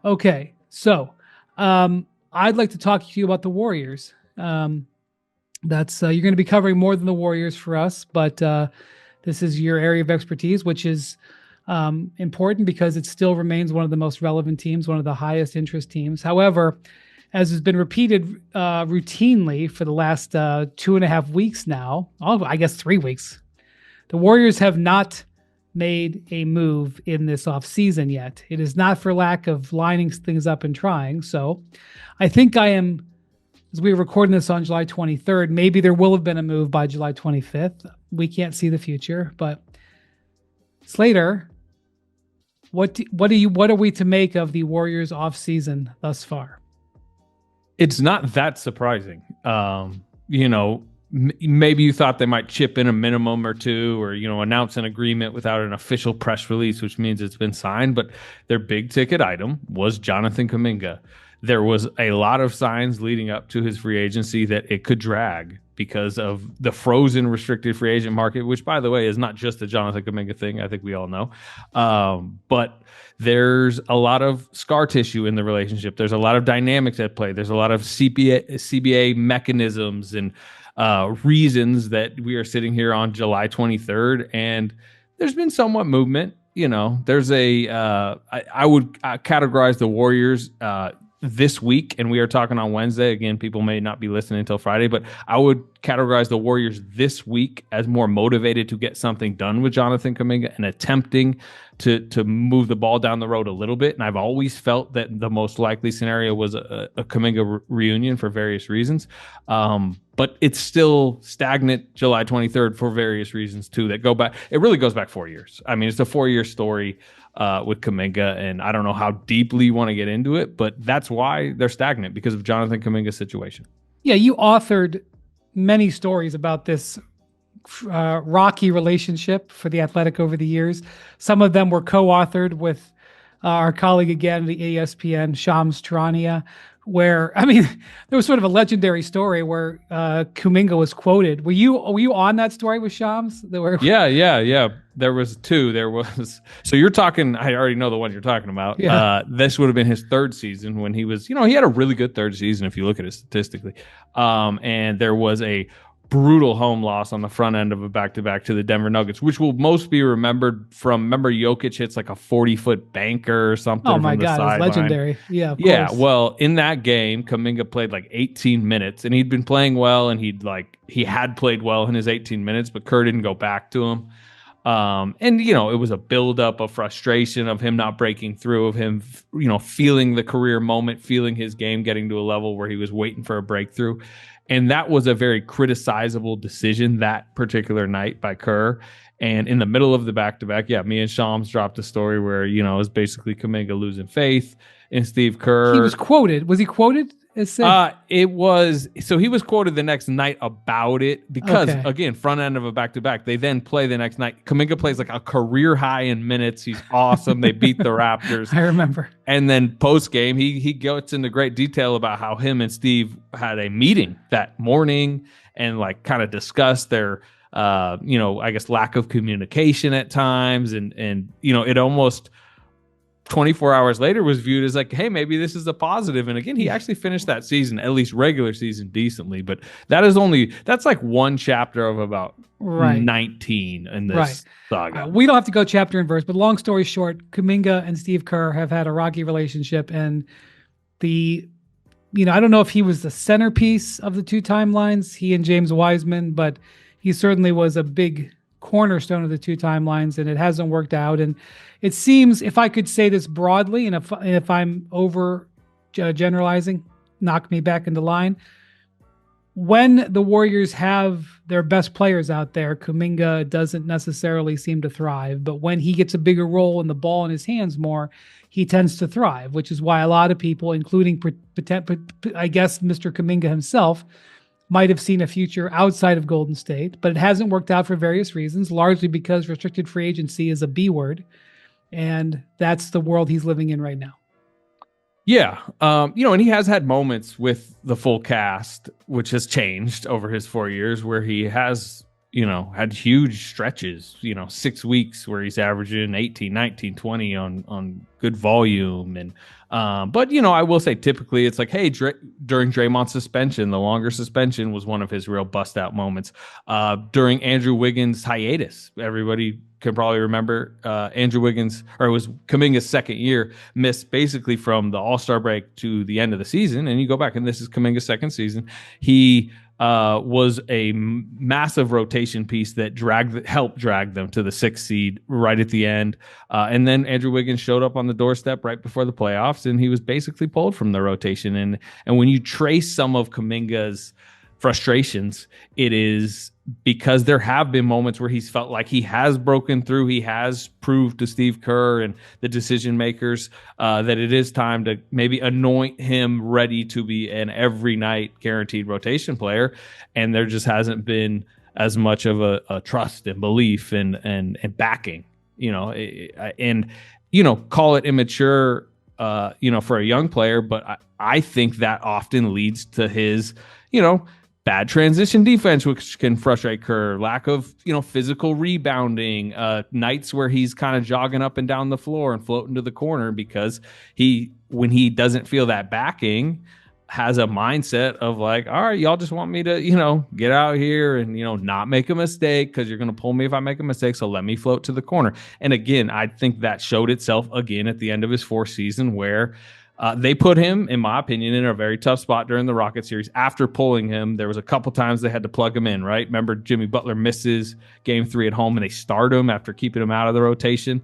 Okay, so I'd like to talk to you about the Warriors. That's you're going to be covering more than the Warriors for us, but this is your area of expertise, which is important because it still remains one of the most relevant teams, one of the highest interest teams. However, as has been repeated routinely for the last 2.5 weeks now, I guess 3 weeks, the Warriors have not made a move in this offseason yet. It is not for lack of lining things up and trying. So I think I am, as we were recording this on July 23rd, maybe there will have been a move by July 25th. We can't see the future, but Slater, what are we to make of the Warriors offseason thus far? It's not that surprising. Maybe you thought they might chip in a minimum or two, or announce an agreement without an official press release, which means it's been signed. But their big ticket item was Jonathan Kuminga. There was a lot of signs leading up to his free agency that it could drag because of the frozen restricted free agent market, which, by the way, is not just a Jonathan Kuminga thing. I think we all know. But there's a lot of scar tissue in the relationship. There's a lot of dynamics at play. There's a lot of CBA mechanisms and reasons that we are sitting here on July 23rd. And there's been somewhat movement. There's I would categorize the Warriors this week, and we are talking on Wednesday. Again, people may not be listening until Friday, but I would categorize the Warriors this week as more motivated to get something done with Jonathan Kuminga and attempting to move the ball down the road a little bit. And I've always felt that the most likely scenario was a Kuminga reunion for various reasons. But it's still stagnant July 23rd for various reasons too that go back. It really goes back 4 years. I mean, it's a 4-year story with Kuminga, and I don't know how deeply you want to get into it, but that's why they're stagnant, because of Jonathan Kuminga's situation. Yeah, you authored many stories about this rocky relationship for The Athletic over the years. Some of them were co-authored with our colleague again, the ESPN, Shams Charania, where, I mean, there was sort of a legendary story where Kuminga was quoted. Were you on that story with Shams? Yeah. There was two. So you're talking, I already know the one you're talking about. Yeah. This would have been his third season when he was, he had a really good third season if you look at it statistically. And there was a brutal home loss on the front end of a back-to-back to the Denver Nuggets, which will most be remembered from, remember Jokic hits like a 40-foot banker or something. Oh my God, it's legendary. Yeah, of yeah. course. Well, in that game, Kuminga played like 18 minutes, and he'd been playing well, and he had played well in his 18 minutes, but Kerr didn't go back to him. And it was a buildup of frustration of him not breaking through, of him, feeling the career moment, feeling his game getting to a level where he was waiting for a breakthrough. And that was a very criticizable decision that particular night by Kerr. And in the middle of the back-to-back, me and Shams dropped a story where, it was basically Kuminga losing faith in Steve Kerr. He was quoted. Was he quoted? It was. So he was quoted the next night about it because, again, front end of a back-to-back. They then play the next night. Kuminga plays like a career high in minutes. He's awesome. They beat the Raptors. I remember. And then post-game, he gets into great detail about how him and Steve had a meeting that morning and kind of discussed their, I guess, lack of communication at times. And it almost 24 hours later was viewed as hey, maybe this is a positive. And again, he actually finished that season, at least regular season, decently. But that's like one chapter of about 19 in this saga. We don't have to go chapter and verse, but long story short, Kuminga and Steve Kerr have had a rocky relationship. And I don't know if he was the centerpiece of the two timelines, he and James Wiseman, but he certainly was a big cornerstone of the two timelines, and it hasn't worked out. And it seems, if I could say this broadly, and if I'm over generalizing, knock me back into line. When the Warriors have their best players out there, Kuminga doesn't necessarily seem to thrive. But when he gets a bigger role and the ball in his hands more, he tends to thrive, which is why a lot of people, including, I guess, Mr. Kuminga himself, might have seen a future outside of Golden State, but it hasn't worked out for various reasons, largely because restricted free agency is a B word, and that's the world he's living in right now. Yeah. And he has had moments with the full cast, which has changed over his 4 years, where he has, had huge stretches, 6 weeks where he's averaging 18, 19, 20 on good volume. And, but, I will say typically it's like, hey, during Draymond's suspension, the longer suspension was one of his real bust out moments. During Andrew Wiggins' hiatus, everybody can probably remember Andrew Wiggins, or it was Kuminga's second year, missed basically from the All-Star break to the end of the season. And you go back, and this is Kuminga's second season. He was a massive rotation piece that helped drag them to the 6th seed right at the end. And then Andrew Wiggins showed up on the doorstep right before the playoffs, and he was basically pulled from the rotation. And when you trace some of Kuminga's frustrations, it is because there have been moments where he's felt like he has broken through. He has proved to Steve Kerr and the decision makers that it is time to maybe anoint him ready to be an every night guaranteed rotation player. And there just hasn't been as much of a trust and belief and backing, and, call it immature, for a young player. But I think that often leads to his, bad transition defense, which can frustrate Kerr, lack of, physical rebounding, nights where he's kind of jogging up and down the floor and floating to the corner because when he doesn't feel that backing, has a mindset of like, all right, y'all just want me to, get out here and, not make a mistake because you're going to pull me if I make a mistake. So let me float to the corner. And again, I think that showed itself again at the end of his 4th season where they put him, in my opinion, in a very tough spot during the Rocket series. After pulling him, there was a couple times they had to plug him in, right? Remember, Jimmy Butler misses Game 3 at home, and they start him after keeping him out of the rotation.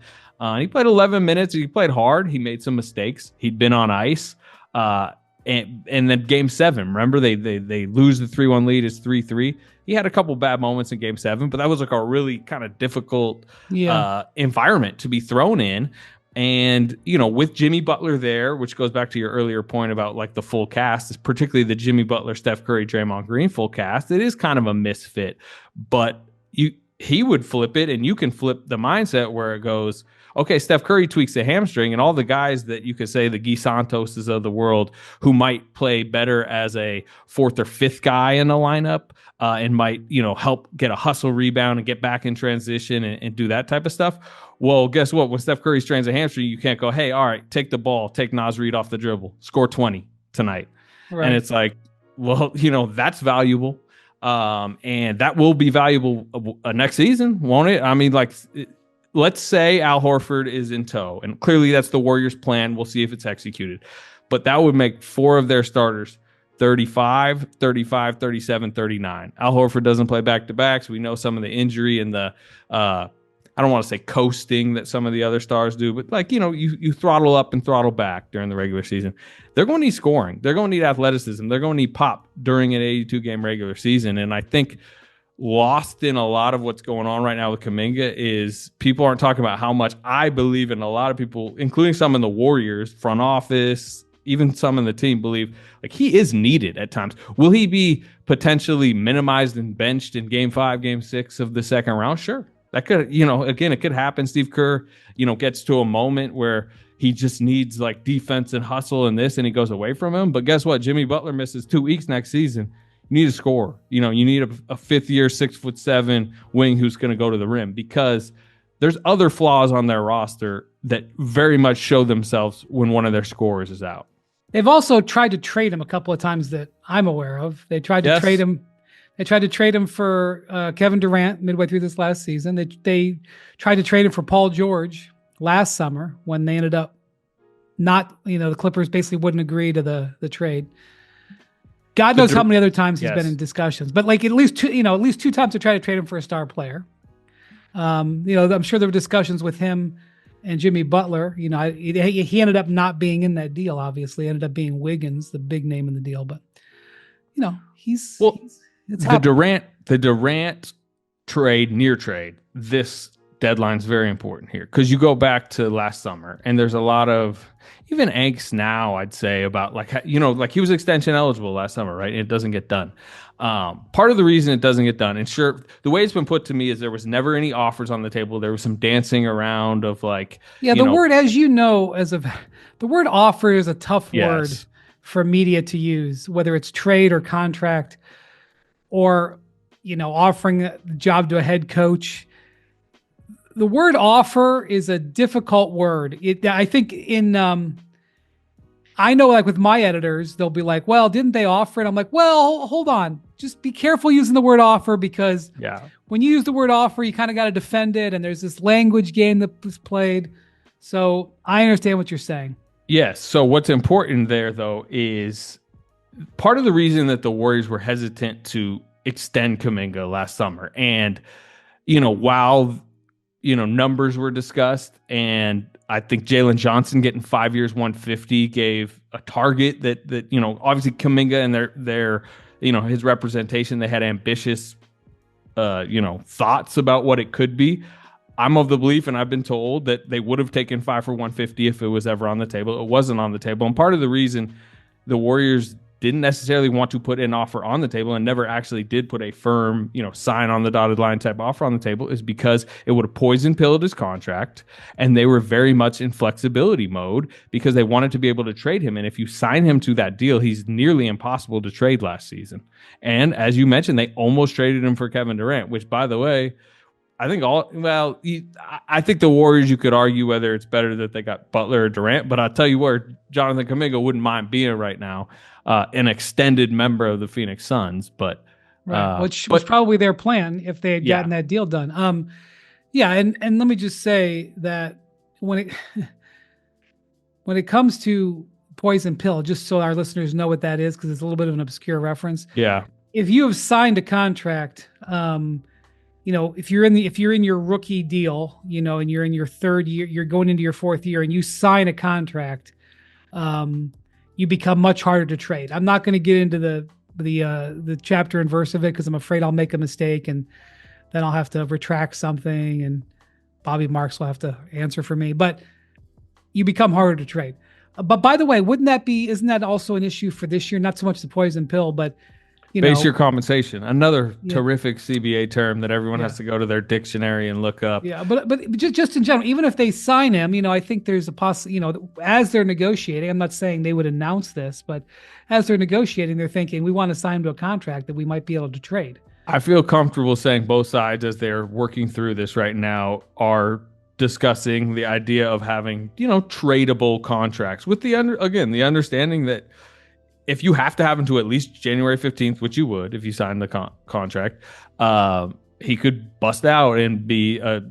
He played 11 minutes. He played hard. He made some mistakes. He'd been on ice. And then Game 7, remember, they lose the 3-1 lead. It's 3-3. He had a couple bad moments in Game 7, but that was like a really kind of difficult environment to be thrown in. And, with Jimmy Butler there, which goes back to your earlier point about like the full cast, particularly the Jimmy Butler, Steph Curry, Draymond Green full cast, it is kind of a misfit. But he would flip it, and you can flip the mindset where it goes, okay, Steph Curry tweaks a hamstring, and all the guys that you could say the Guy Santoses of the world who might play better as a 4th or 5th guy in the lineup and might, help get a hustle rebound and get back in transition and do that type of stuff. Well, guess what? When Steph Curry strains a hamstring, you can't go, hey, all right, take the ball, take Naz Reid off the dribble, score 20 tonight. Right. And it's like, well, that's valuable. And that will be valuable next season, won't it? I mean, let's say Al Horford is in tow, and clearly that's the Warriors' plan. We'll see if it's executed. But that would make 4 of their starters 35, 35, 37, 39. Al Horford doesn't play back-to-backs. We know some of the injury and the I don't want to say coasting that some of the other stars do, but you throttle up and throttle back during the regular season. They're going to need scoring. They're going to need athleticism. They're going to need pop during an 82-game regular season. And I think lost in a lot of what's going on right now with Kuminga is people aren't talking about how much I believe in a lot of people, including some in the Warriors, front office, even some in the team believe like he is needed at times. Will he be potentially minimized and benched in Game 5, Game 6 of the second round? Sure. That could, again, it could happen. Steve Kerr, gets to a moment where he just needs like defense and hustle and this, and he goes away from him. But guess what? Jimmy Butler misses 2 weeks next season. You need a scorer. You need a 5th-year, 6'7" wing who's going to go to the rim, because there's other flaws on their roster that very much show themselves when one of their scorers is out. They've also tried to trade him a couple of times that I'm aware of. They tried to trade him. They tried to trade him for Kevin Durant midway through this last season. They tried to trade him for Paul George last summer when they ended up not, the Clippers basically wouldn't agree to the trade. God knows how many other times he's been in discussions, but like at least 2 times to try to trade him for a star player. I'm sure there were discussions with him and Jimmy Butler. He ended up not being in that deal. Obviously, ended up being Wiggins, the big name in the deal. But the Durant trade, this deadline's very important here, because you go back to last summer and there's a lot of even angst now, I'd say, about like he was extension eligible last summer, right? And it doesn't get done. Part of the reason it doesn't get done, and sure, the way it's been put to me is there was never any offers on the table. There was some dancing around of like, word, as the word offer is a tough word for media to use, whether it's trade or contract, or offering the job to a head coach. The word offer is a difficult word. I think I know, like with my editors, they'll be like, well, didn't they offer it? I'm like, well, hold on. Just be careful using the word offer, because when you use the word offer, you kind of got to defend it. And there's this language game that was played. So I understand what you're saying. Yes. So what's important there, though, is part of the reason that the Warriors were hesitant to extend Kuminga last summer. And, while, numbers were discussed, and I think Jalen Johnson getting 5 years, 150 gave a target that obviously Kuminga and their his representation, they had ambitious, thoughts about what it could be. I'm of the belief, and I've been told, that they would have taken 5 for 150 if it was ever on the table. It wasn't on the table. And part of the reason the Warriors didn't necessarily want to put an offer on the table and never actually did put a firm, sign on the dotted line type offer on the table is because it would have poison pilled his contract. And they were very much in flexibility mode because they wanted to be able to trade him. And if you sign him to that deal, he's nearly impossible to trade last season. And as you mentioned, they almost traded him for Kevin Durant, which, by the way, I think I think the Warriors, you could argue whether it's better that they got Butler or Durant, but I'll tell you where Jonathan Kuminga wouldn't mind being right now, an extended member of the Phoenix Suns, but which was probably their plan if they had gotten that deal done. And let me just say that when it comes to poison pill, just so our listeners know what that is, because it's a little bit of an obscure reference. Yeah, if you have signed a contract, if you're in your rookie deal, and you're in your third year, you're going into your fourth year, and you sign a contract, you become much harder to trade. I'm not going to get into the chapter and verse of it because I'm afraid I'll make a mistake and then I'll have to retract something, and Bobby Marks will have to answer for me. But you become harder to trade. But by the way, isn't that also an issue for this year? Not so much the poison pill, but base year compensation, another terrific CBA term that everyone has to go to their dictionary and look up. Yeah, but just in general, even if they sign him, I think there's a as they're negotiating, I'm not saying they would announce this, but as they're negotiating, they're thinking we want to sign him to a contract that we might be able to trade. I feel comfortable saying both sides, as they're working through this right now, are discussing the idea of having, tradable contracts with the understanding that if you have to have him to at least January 15th, which you would if you signed the contract, he could bust out and be a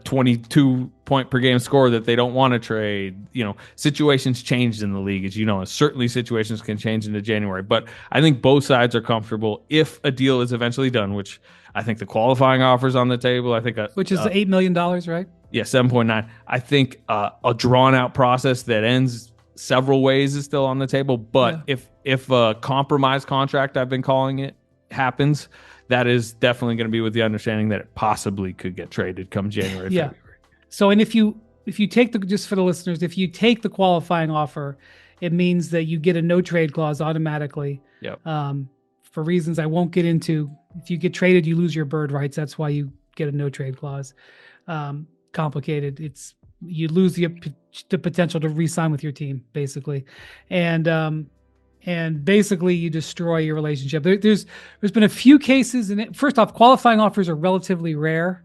22 point per game scorer that they don't want to trade. Situations changed in the league, as and certainly situations can change into January. But I think both sides are comfortable if a deal is eventually done, which I think the qualifying offer's on the table. I think which is $8 million, right? Yeah, 7.9. I think a drawn out process that ends several ways is still on the table, but if a compromise contract, I've been calling it, happens, that is definitely going to be with the understanding that it possibly could get traded come January, February. So, and if you take just for the listeners, if you take the qualifying offer, it means that you get a no trade clause automatically. Yep. For reasons I won't get into. If you get traded, you lose your bird rights. That's why you get a no trade clause. Complicated. You lose the potential to re-sign with your team, basically, and basically you destroy your relationship. There's been a few cases, and first off, qualifying offers are relatively rare,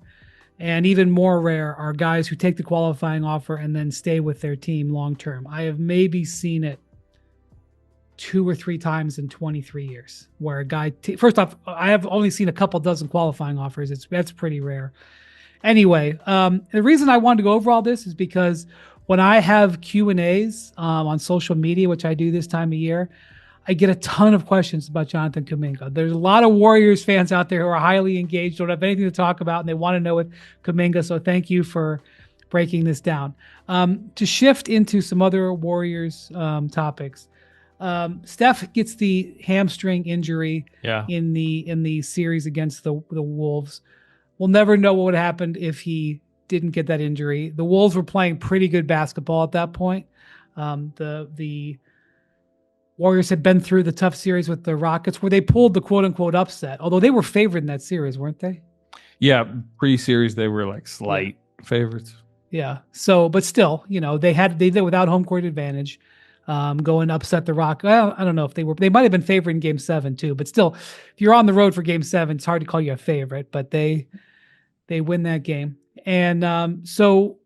and even more rare are guys who take the qualifying offer and then stay with their team long term. I have maybe seen it 2 or 3 times in 23 years, where a guy. First off, I have only seen a couple dozen qualifying offers. That's pretty rare. Anyway, the reason I wanted to go over all this is because when I have Q&As on social media, which I do this time of year, I get a ton of questions about Jonathan Kuminga. There's a lot of Warriors fans out there who are highly engaged, don't have anything to talk about, and they want to know with Kuminga. So thank you for breaking this down. To shift into some other Warriors topics, Steph gets the hamstring injury in the series against the Wolves. We'll never know what would have happened if he didn't get that injury. The Wolves were playing pretty good basketball at that point. The Warriors had been through the tough series with the Rockets where they pulled the quote-unquote upset, although they were favored in that series, weren't they? Yeah, pre-series they were like slight favorites. Yeah. So, but still, they did without home court advantage. going upset the Rock. Well, I don't know if they might have been favored in game 7 too, but still, if you're on the road for game 7, it's hard to call you a favorite, but they win that game. And so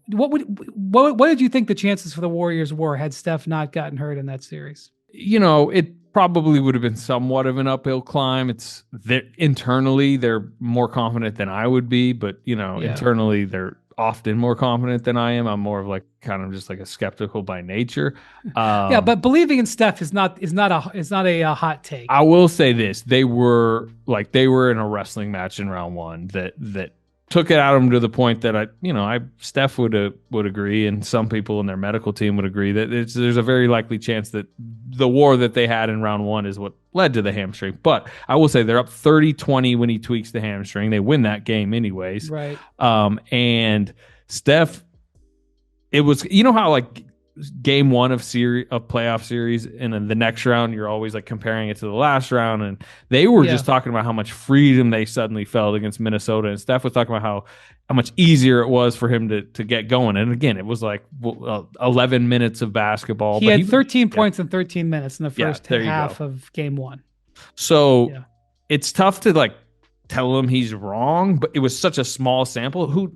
what did you think the chances for the Warriors were had Steph not gotten hurt in that series? It probably would have been somewhat of an uphill climb. Internally, they're more confident than I would be, but internally they're often more confident than I am. I'm more of like kind of just like a skeptical by nature. But believing in Steph is not a hot take. I will say this: they were in a wrestling match in round 1 that took it out of them to the point that Steph would agree, and some people in their medical team would agree that there's a very likely chance that the war that they had in round 1 is what led to the hamstring. But I will say they're up 30-20 when he tweaks the hamstring. They win that game anyways. Right. And Steph, it was, how like game 1 of playoff series, and then the next round you're always like comparing it to the last round, and they were just talking about how much freedom they suddenly felt against Minnesota, and Steph was talking about how much easier it was for him to get going. And again, it was like 11 minutes of basketball. He had 13 points in 13 minutes in the first half of game 1. So it's tough to like tell him he's wrong, but it was such a small sample.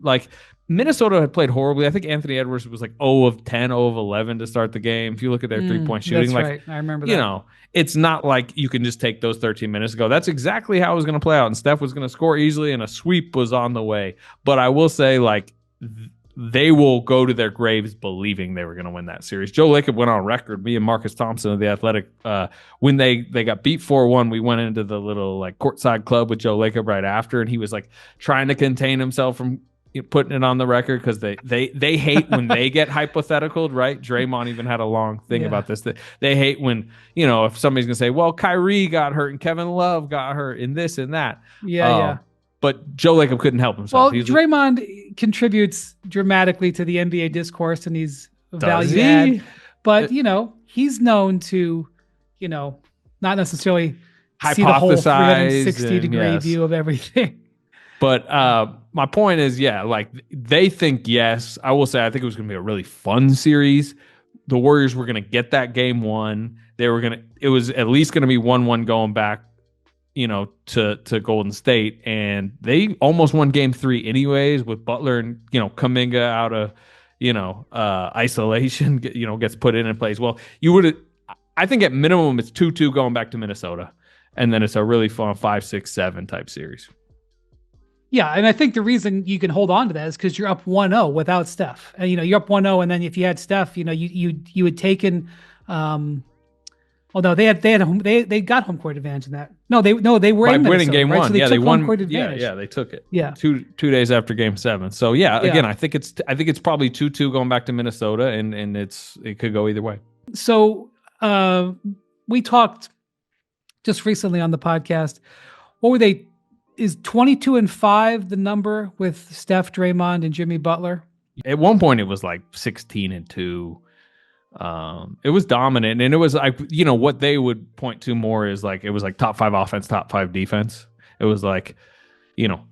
Minnesota had played horribly. I think Anthony Edwards was like 0 of 10, 0 of 11 to start the game. If you look at their 3-point shooting, that's right. I remember that. It's not like you can just take those 13 minutes and go, that's exactly how it was going to play out. And Steph was going to score easily, and a sweep was on the way. But I will say, like, they will go to their graves believing they were going to win that series. Joe Lacob went on record, me and Marcus Thompson of The Athletic, when they got beat 4-1, we went into the little like courtside club with Joe Lacob right after, and he was like trying to contain himself from putting it on the record because they hate when they get hypothetical, right? Draymond even had a long thing about this. That they hate when, if somebody's going to say, well, Kyrie got hurt and Kevin Love got hurt in this and that. But Joe Lacob couldn't help himself. Well, Draymond contributes dramatically to the NBA discourse, and he's value add. But, he's known to, not necessarily see the whole 360-degree view of everything. But my point is, they think yes. I will say I think it was going to be a really fun series. The Warriors were going to get that game 1. It was at least going to be 1-1 going back, to Golden State, and they almost won game 3 anyways with Butler and Kuminga out of isolation, gets put in and plays well. I think at minimum it's 2-2 going back to Minnesota, and then it's a really fun 5-6-7 type series. Yeah, and I think the reason you can hold on to that is because you're up 1-0 without Steph. And you're up 1-0, and then if you had Steph, you had taken. They got home court advantage in that. They were by in Minnesota, winning game right? 1. So they took they won. Home court advantage. They took it. Yeah, 2 days after game 7. So again, I think it's probably 2-2 going back to Minnesota, and it could go either way. So we talked just recently on the podcast. What were they? Is 22-5 the number with Steph, Draymond, and Jimmy Butler? At one point, it was like 16-2. It was dominant, and it was like what they would point to more is like it was like top 5 offense, top 5 defense. It was like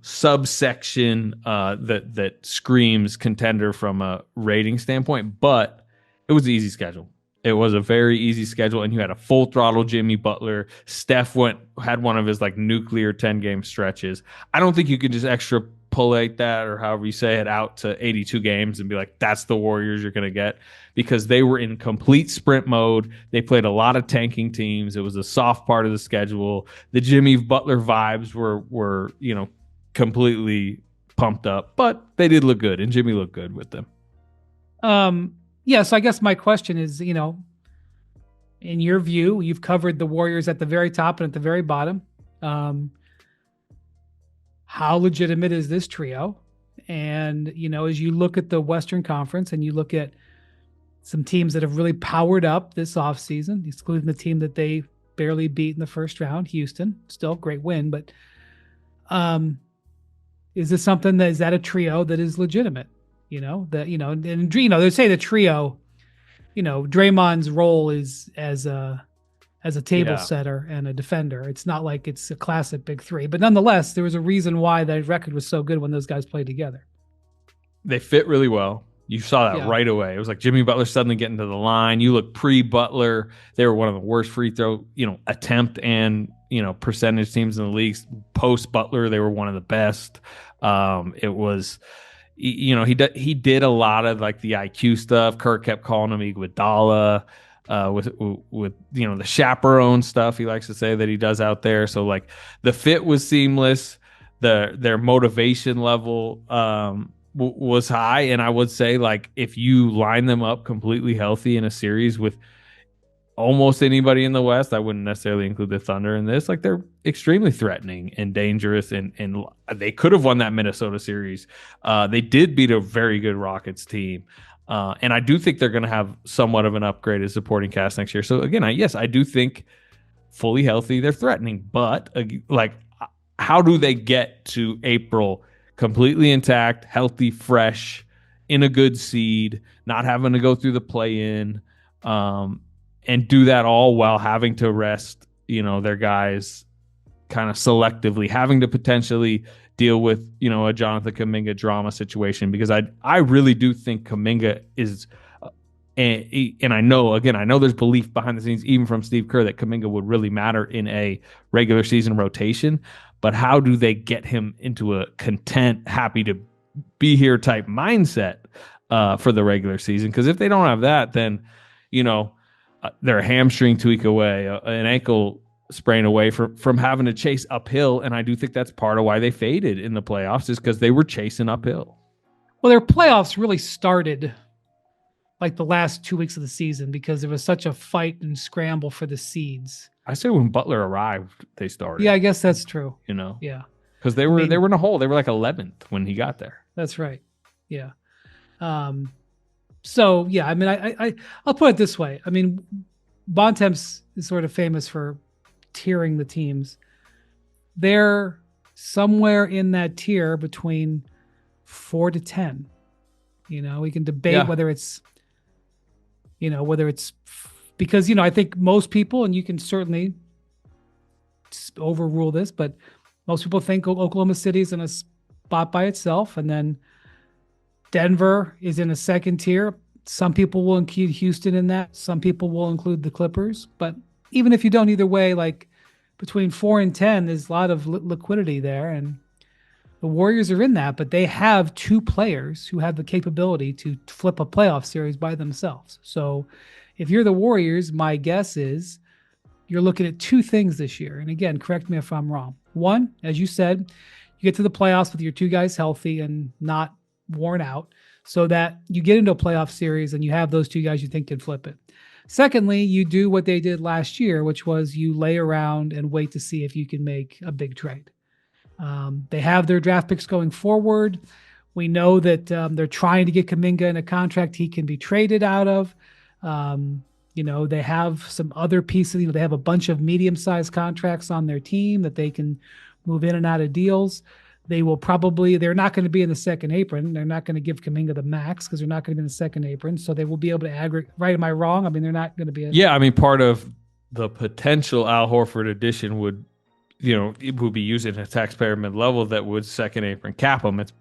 subsection that screams contender from a rating standpoint, but it was an easy schedule. It was a very easy schedule, and you had a full throttle Jimmy Butler. Steph had one of his like nuclear 10-game stretches. I don't think you could just extrapolate that, or however you say it, out to 82 games and be like, that's the Warriors you're going to get, because they were in complete sprint mode. They played a lot of tanking teams. It was a soft part of the schedule. The Jimmy Butler vibes were completely pumped up, but they did look good, and Jimmy looked good with them. Yeah, so I guess my question is, in your view, you've covered the Warriors at the very top and at the very bottom. How legitimate is this trio? And, as you look at the Western Conference and you look at some teams that have really powered up this offseason, excluding the team that they barely beat in the first round, Houston, still a great win, but is this something is that a trio that is legitimate? They say the trio, Draymond's role is as a table setter and a defender. It's not like it's a classic big 3, but nonetheless, there was a reason why that record was so good when those guys played together. They fit really well. You saw that right away. It was like Jimmy Butler suddenly getting to the line. You look pre-Butler, they were one of the worst free throw, attempt and, percentage teams in the league. Post-Butler, they were one of the best. It was, he did a lot of like the IQ stuff. Kerr kept calling him Iguodala. With the chaperone stuff he likes to say that he does out there. So like the fit was seamless. Their motivation level was high, and I would say like if you line them up completely healthy in a series with almost anybody in the West, I wouldn't necessarily include the Thunder in this. Like they're extremely threatening and dangerous, and they could have won that Minnesota series. They did beat a very good Rockets team. And I do think they're going to have somewhat of an upgraded supporting cast next year. So again, I do think fully healthy, they're threatening, but like how do they get to April completely intact, healthy, fresh, in a good seed, not having to go through the play-in, and do that all while having to rest, their guys kind of selectively, having to potentially deal with, a Jonathan Kuminga drama situation, because I really do think Kuminga is, and I know there's belief behind the scenes, even from Steve Kerr, that Kuminga would really matter in a regular season rotation. But how do they get him into a content, happy to be here type mindset for the regular season? Because if they don't have that, then, they're a hamstring tweak away, an ankle sprain away from having to chase uphill. And I do think that's part of why they faded in the playoffs, is because they were chasing uphill. Well, their playoffs really started like the last 2 weeks of the season because there was such a fight and scramble for the seeds. I say when Butler arrived, they started. Yeah, I guess that's true. Yeah, because they were in a hole. They were like 11th when he got there. That's right. Yeah. So yeah, I mean, I'll put it this way. I mean, Bontemps is sort of famous for tiering the teams. They're somewhere in that tier between 4 to 10. We can debate whether it's because, I think most people, and you can certainly overrule this, but most people think Oklahoma City's in a spot by itself, and then Denver is in a second tier. Some people will include Houston in that. Some people will include the Clippers. But even if you don't, either way, like between 4 and 10, there's a lot of liquidity there. And the Warriors are in that, but they have 2 players who have the capability to flip a playoff series by themselves. So if you're the Warriors, my guess is you're looking at 2 things this year. And again, correct me if I'm wrong. One, as you said, you get to the playoffs with your 2 guys healthy and not worn out, so that you get into a playoff series and you have those 2 guys you think can flip it. Secondly, you do what they did last year, which was you lay around and wait to see if you can make a big trade. They have their draft picks going forward. We know that they're trying to get Kuminga in a contract he can be traded out of. They have some other pieces. They have a bunch of medium-sized contracts on their team that they can move in and out of deals. They're not going to be in the second apron. They're not going to give Kuminga the max because they're not going to be in the second apron. So they will be able to aggregate. Right? Am I wrong? I mean, they're not going to be. Part of the potential Al Horford addition would, it would be using a taxpayer mid-level that would second apron cap them. It's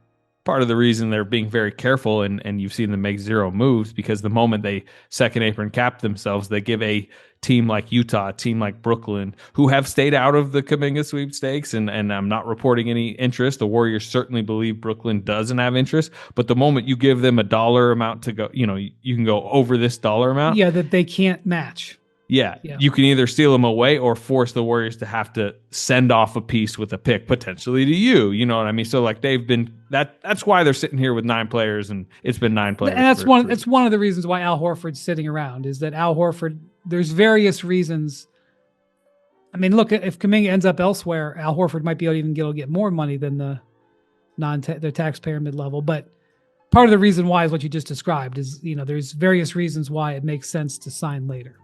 part of the reason they're being very careful, and you've seen them make 0 moves, because the moment they second apron cap themselves, they give a team like Utah, a team like Brooklyn, who have stayed out of the Kuminga sweepstakes, and I'm not reporting any interest. The Warriors certainly believe Brooklyn doesn't have interest, but the moment you give them a dollar amount to go, you can go over this dollar amount. Yeah, that they can't match. Yeah, you can either steal them away or force the Warriors to have to send off a piece with a pick potentially to you. You know what I mean? So like they've been that's why they're sitting here with 9 players, and it's been 9 players. And that's one of the reasons why Al Horford's sitting around, is that Al Horford, there's various reasons. I mean, look, if Kuminga ends up elsewhere, Al Horford might be able to get more money than the taxpayer mid-level. But part of the reason why is what you just described, is there's various reasons why it makes sense to sign later.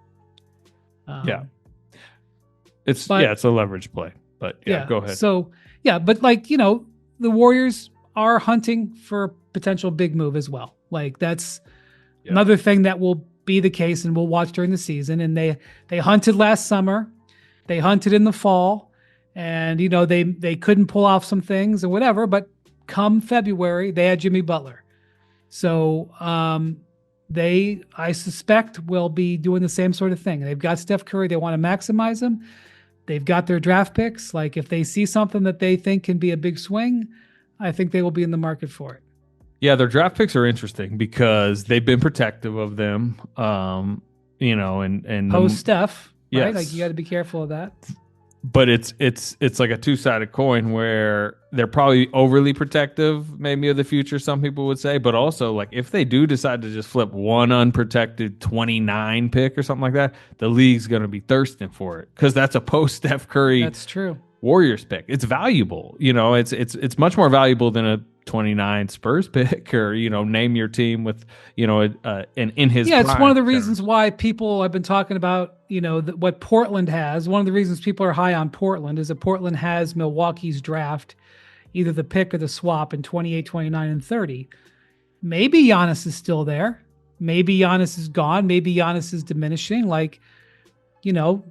It's a leverage play, but go ahead. So but the Warriors are hunting for a potential big move as well. Like that's another thing that will be the case, and we'll watch during the season. And they hunted last summer, they hunted in the fall, and they couldn't pull off some things or whatever. But come February, they had Jimmy Butler. So I suspect, will be doing the same sort of thing. They've got Steph Curry. They want to maximize him. They've got their draft picks. Like, if they see something that they think can be a big swing, I think they will be in the market for it. Yeah, their draft picks are interesting because they've been protective of them. And Post Steph, right? Yes. Like, you got to be careful of that. But it's like a two-sided coin where they're probably overly protective, maybe, of the future, some people would say. But also, like, if they do decide to just flip one unprotected 29 pick or something like that, the league's going to be thirsting for it because that's a post Steph Curry. That's true. Warriors pick. It's valuable. It's much more valuable than a 29 Spurs pick, or name your team with and in his it's prime, one of the reasons why people have been talking about what Portland has. One of the reasons people are high on Portland is that Portland has Milwaukee's draft, either the pick or the swap, in 28, 29, and 30. Maybe Giannis is still there. Maybe Giannis is gone. Maybe Giannis is diminishing. Like, you're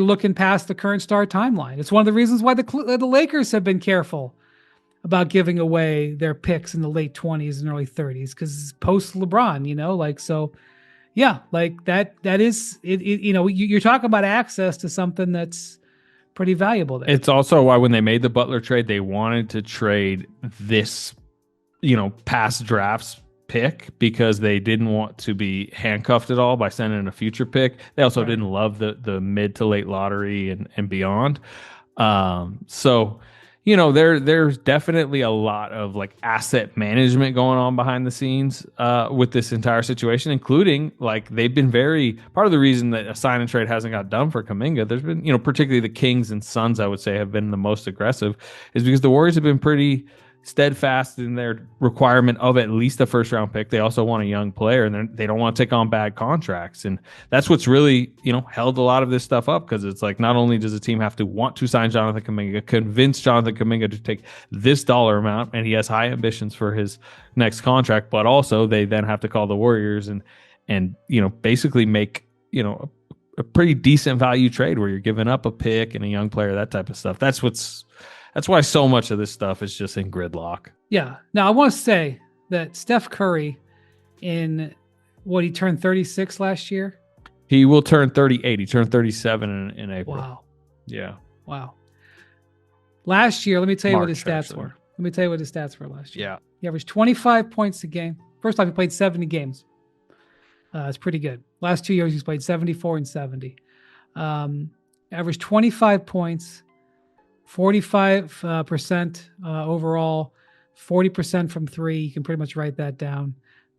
looking past the current star timeline. It's one of the reasons why the Lakers have been careful about giving away their picks in the late 20s and early 30s, because post LeBron, so yeah, like that is it. You're talking about access to something that's pretty valuable there. It's also why when they made the Butler trade, they wanted to trade this, past drafts pick, because they didn't want to be handcuffed at all by sending a future pick. They also didn't love the mid to late lottery and beyond. So there's definitely a lot of like asset management going on behind the scenes with this entire situation, including like they've been part of the reason that a sign and trade hasn't got done for Kuminga. There's been, particularly the Kings and Suns, I would say, have been the most aggressive, is because the Warriors have been pretty steadfast in their requirement of at least a first round pick. They also want a young player, and they don't want to take on bad contracts. And that's what's really, held a lot of this stuff up, because it's like, not only does the team have to want to sign Jonathan Kuminga, convince Jonathan Kuminga to take this dollar amount, and he has high ambitions for his next contract, but also they then have to call the Warriors and basically make, a pretty decent value trade where you're giving up a pick and a young player, that type of stuff. That's why so much of this stuff is just in gridlock. Yeah. Now, I want to say that Steph Curry, he turned 36 last year? He will turn 38. He turned 37 in April. Wow. Yeah. Wow. Last year, let me tell you what his stats actually. were. Let me tell you what his stats were last year. Yeah. He averaged 25 points a game. First off, he played 70 games. It's pretty good. Last 2 years, he's played 74 and 70. Averaged 25 points, 45% overall, 40% from three. You can pretty much write that down.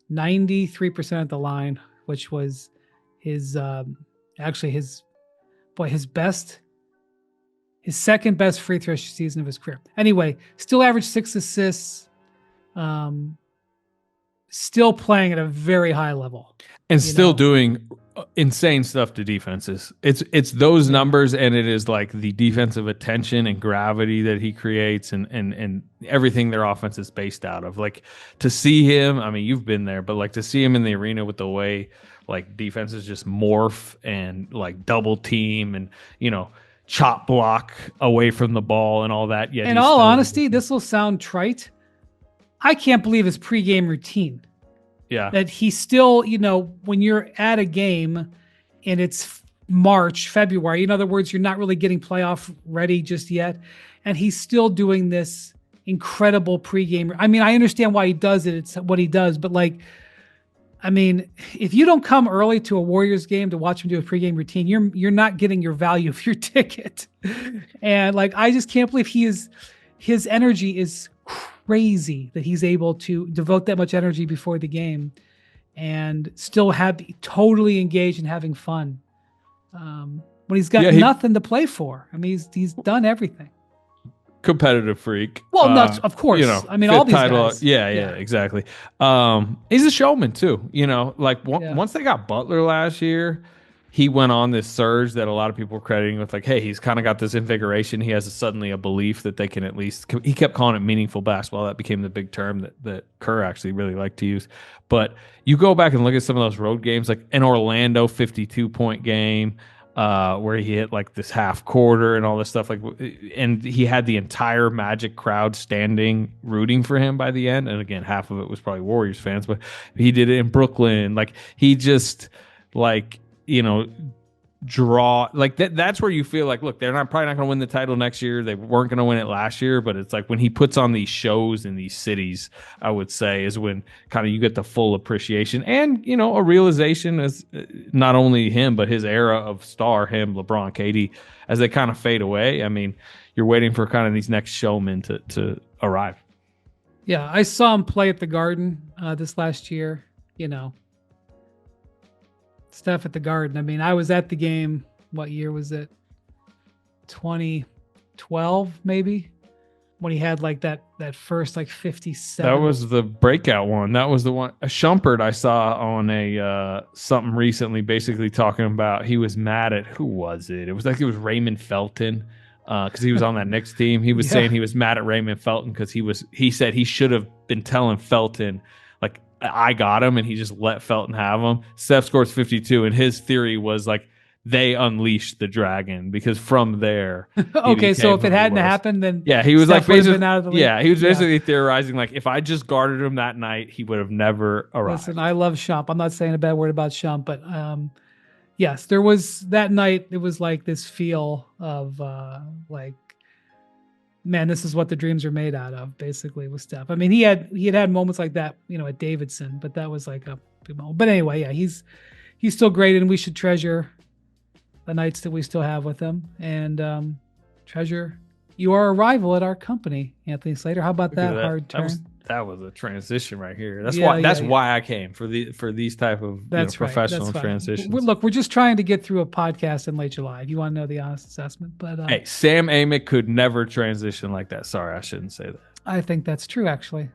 93% at the line, which was his second best free throw season of his career. Anyway, still averaged 6 assists. Still playing at a very high level. And still doing insane stuff to defenses. It's those numbers, and it is like the defensive attention and gravity that he creates, and everything their offense is based out of. Like, to see him, I mean, you've been there, but like to see him in the arena with the way like defenses just morph and like double team and chop block away from the ball and all that. Yeah. In all honesty, this will sound trite. I can't believe his pregame routine. Yeah. That he still, when you're at a game and it's March, February, in other words, you're not really getting playoff ready just yet, and he's still doing this incredible pregame. I mean, I understand why he does it. It's what he does. But like, I mean, if you don't come early to a Warriors game to watch him do a pregame routine, you're not getting your value of your ticket. And like, I just can't believe his energy is crazy that he's able to devote that much energy before the game and still be totally engaged and having fun. When he's got nothing to play for. I mean, he's done everything. Competitive freak. Well, nuts, of course. I mean, all these guys. Yeah, exactly. He's a showman too. Once they got Butler last year, he went on this surge that a lot of people were crediting with, like, hey, he's kind of got this invigoration. He has suddenly a belief that they can at least. He kept calling it meaningful basketball. That became the big term that Kerr actually really liked to use. But you go back and look at some of those road games, like an Orlando 52-point game. where he hit like this half quarter and all this stuff. Like, and he had the entire Magic crowd standing, rooting for him by the end. And again, half of it was probably Warriors fans, but he did it in Brooklyn. Like, he just like, draw like that. That's where you feel like, look, they're probably not going to win the title next year. They weren't going to win it last year, but it's like when he puts on these shows in these cities, I would say is when kind of you get the full appreciation and, a realization as not only him, but his era of star, him, LeBron, KD, as they kind of fade away. I mean, you're waiting for kind of these next showmen to arrive. Yeah. I saw him play at the Garden this last year, Steph at the Garden. I mean, I was at the game. What year was it? 2012, maybe, when he had like that first like 57. That was the breakout one. That was the one. A Shumpert I saw on a something recently, basically talking about he was mad at, who was it? It was Raymond Felton, because he was on that Knicks team. He was saying he was mad at Raymond Felton because he said he should have been telling Felton, like, I got him, and he just let Felton have him. Steph scores 52, and his theory was like they unleashed the dragon because from there. Okay, so if it hadn't happened, then he was Steph like basically been out of the league. He was basically theorizing like if I just guarded him that night, he would have never arrived. Listen, I love Shump. I'm not saying a bad word about Shump, but yes, there was that night. It was like this feel of like, man, this is what the dreams are made out of, basically, with Steph. I mean, he had moments like that, at Davidson, but that was like a big moment. But anyway, yeah, he's still great, and we should treasure the nights that we still have with him, and treasure. You are a rival at our company, Anthony Slater. How about that hard turn? That was a transition right here. That's why I came for these type of professional transitions. Look, we're just trying to get through a podcast in late July. If you want to know the honest assessment, but hey, Sam Amick could never transition like that. Sorry, I shouldn't say that. I think that's true, actually.